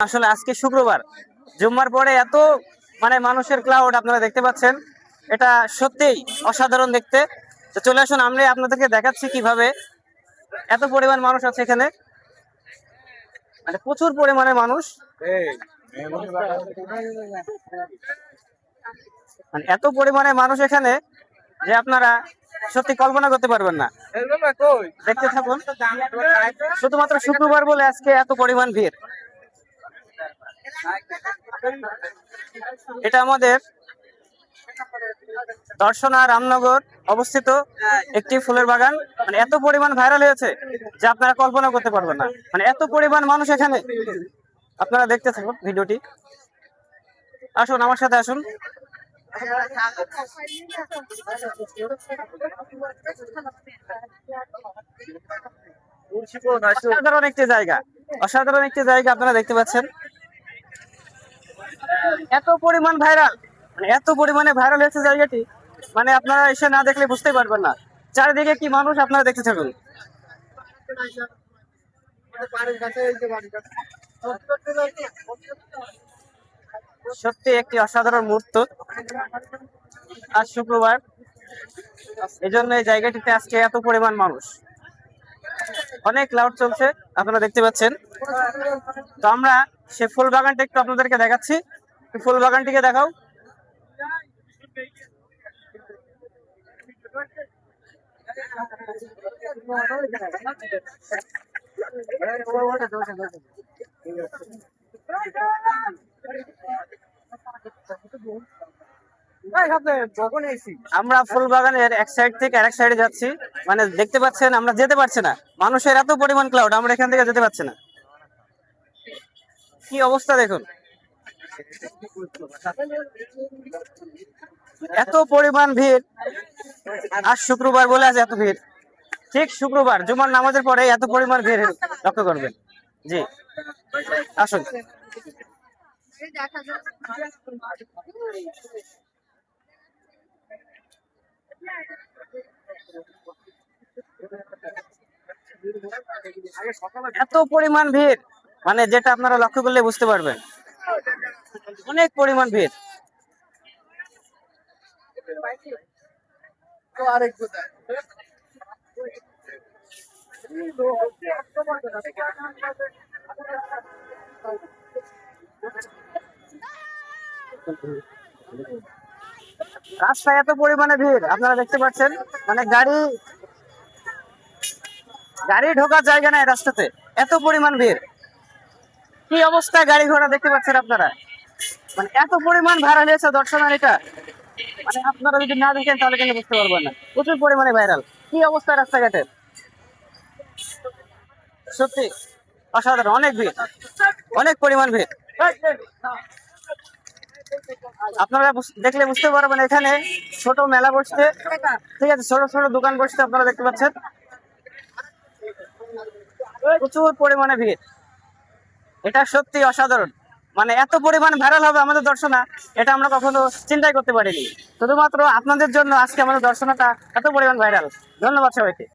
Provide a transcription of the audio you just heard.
আসলে আজকে শুক্রবার, জুম্মার পরে এত মানুষের ক্লাউড আপনারা দেখতে পাচ্ছেন, এটা সত্যিই অসাধারণ দেখতে। তো চলে আসুন, আমরা আপনাদেরকে দেখাচ্ছি কিভাবে এত পরিমাণ মানুষ আছে এখানে। প্রচুর পরিমাণে মানুষ, এত পরিমাণে মানুষ এখানে যে আপনারা সত্যি কল্পনা করতে পারবেন না। দেখতে থাকুন, শুধুমাত্র শুক্রবার বলে আজকে এত পরিমাণ ভিড়। এটা আমাদের দর্শনা রামনগর অবস্থিত একটি ফুলের বাগান। এত পরিমাণ ভাইরাল হয়েছে যে আপনারা কল্পনা করতে পারবেন না। এত পরিমাণ মানুষ এখানে, আপনারা দেখতে থাকুন ভিডিওটি। আসুন, আমার সাথে আসুন। অসাধারণ একটি জায়গা, অসাধারণ একটি জায়গা আপনারা দেখতে পাচ্ছেন। এত পরিমাণ ভাইরাল, এত পরিমাণে ভাইরাল হয়েছে জায়গাটি, আপনারা এসে না দেখলে বুঝতে পারবেন না চারিদিকে কি মানুষ। আপনারা দেখতে থাকুন। সত্যি একটি অসাধারণ মুহূর্ত। আজ শুক্রবার, এই জন্য এই জায়গাটিতে আজকে এত পরিমাণ মানুষ, অনেক ক্লাউড চলছে আপনারা দেখতে পাচ্ছেন। তো আমরা সে ফুল বাগানটা একটু আপনাদেরকে দেখাচ্ছি। ফুল বাগানটিকে দেখাও। আমরা ফুল বাগানের এক সাইড থেকে আরেক সাইডে যাচ্ছি, দেখতে পাচ্ছেন আমরা যেতে পারছি না, মানুষের এত পরিমাণ ক্লাউড, আমরা এখান থেকে যেতে পারছি না। কি অবস্থা দেখুন, এত পরিমাণ ভিড়। আজ শুক্রবার বলে আজ এত ভিড়, ঠিক শুক্রবার জুমার নামাজের পরে এত পরিমাণ ভিড় লক্ষ্য করবেন। জি, আসুন। এত পরিমাণ ভিড়, যেটা আপনারা লক্ষ্য করলে বুঝতে পারবেন, অনেক পরিমাণ ভিড়। রাস্তায় এত পরিমাণে ভিড় আপনারা দেখতে পাচ্ছেন, গাড়ি গাড়ি ঢোকার জায়গা নাই রাস্তাতে, এত পরিমাণ ভিড়। কি অবস্থা গাড়ি ঘোড়া দেখতে পাচ্ছেন আপনারা, এত পরিমাণ ভাইরাল হয়েছে দর্শনার এটা, আপনারা যদি না দেখেন তাহলে কিন্তু বুঝতে পারবেন না। প্রচুর পরিমাণে ভাইরাল। কি অবস্থা রাস্তাঘাটের, সত্যি অসাধারণ। অনেক ভিড়, অনেক পরিমাণ ভিড়। আপনারা দেখলে বুঝতে পারবেন এখানে ছোট মেলা বসছে, ঠিক আছে, ছোট ছোট দোকান বসছে আপনারা দেখতে পাচ্ছেন। প্রচুর পরিমাণে ভিড়, এটা সত্যি অসাধারণ। এত পরিমাণ ভাইরাল হবে আমাদের দর্শনা, এটা আমরা কখনো চিন্তাই করতে পারিনি। শুধুমাত্র আপনাদের জন্য আজকে আমাদের দর্শনাটা এত পরিমাণ ভাইরাল। ধন্যবাদ সবাইকে।